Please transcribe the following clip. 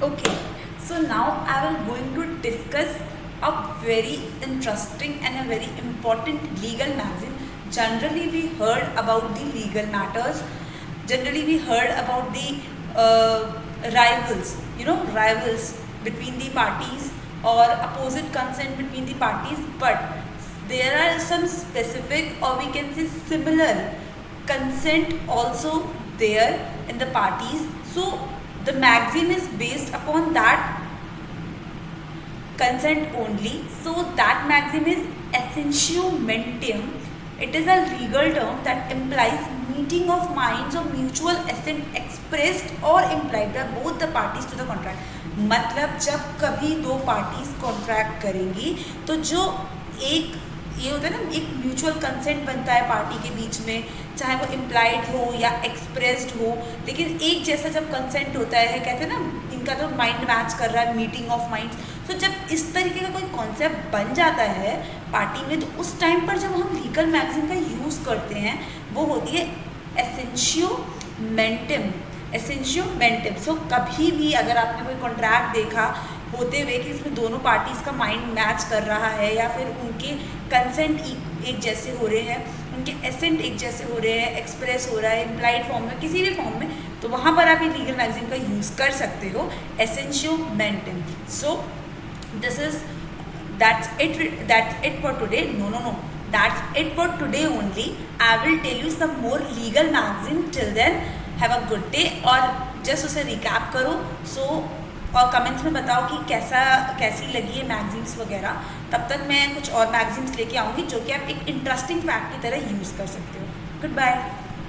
Okay, so now I will going to discuss a very interesting and a very important legal magazine. Generally, we heard about the legal matters. Generally, we heard about the rivals. Rivals between the parties or opposite consent between the parties. But there are some specific, or we can say similar, consent also there in the parties. So the magazine is based upon that consent only. So that maxim is essentium mentum. It is a legal term that implies meeting of minds or mutual assent expressed or implied by both the parties to the contract. मतलब जब कभी दो parties contract करेंगी तो जो एक ये होता है ना, एक म्यूचुअल कंसेंट बनता है पार्टी के बीच में, चाहे वो इम्प्लाइड हो या एक्सप्रेस्ड हो, लेकिन एक जैसा जब कंसेंट होता है, कहते हैं ना इनका तो माइंड मैच कर रहा है, मीटिंग ऑफ माइंड्स। तो जब इस तरीके का कोई कॉन्सेप्ट बन जाता है पार्टी में, तो उस टाइम पर जब हम लीगल मैगजीन का यूज़ करते हैं वो होती है एसेंशियो मेंटम। एसेंशियो मेंटम। सो कभी भी अगर आपने कोई कॉन्ट्रैक्ट देखा होते हुए कि इसमें दोनों पार्टीज़ का माइंड मैच कर रहा है या फिर उनके कंसेंट एक जैसे हो रहे हैं, उनके एसेंट एक जैसे हो रहे हैं, एक्सप्रेस हो रहा है इम्प्लाइड फॉर्म में, किसी भी फॉर्म में, तो वहाँ पर आप ये लीगल मैगजीन का यूज़ कर सकते हो, एसेंशियो मेंटम। So this is that's it for today. No, that's it for today only. I will tell you some more legal magazine. Till then, have a good day. और जस्ट उसे recap करो। और कमेंट्स में बताओ कि कैसी लगी है मैगजीन्स वगैरह। तब तक मैं कुछ और मैगजीन्स लेके आऊँगी जो कि आप एक इंटरेस्टिंग फैक्ट की तरह यूज़ कर सकते हो। Good bye.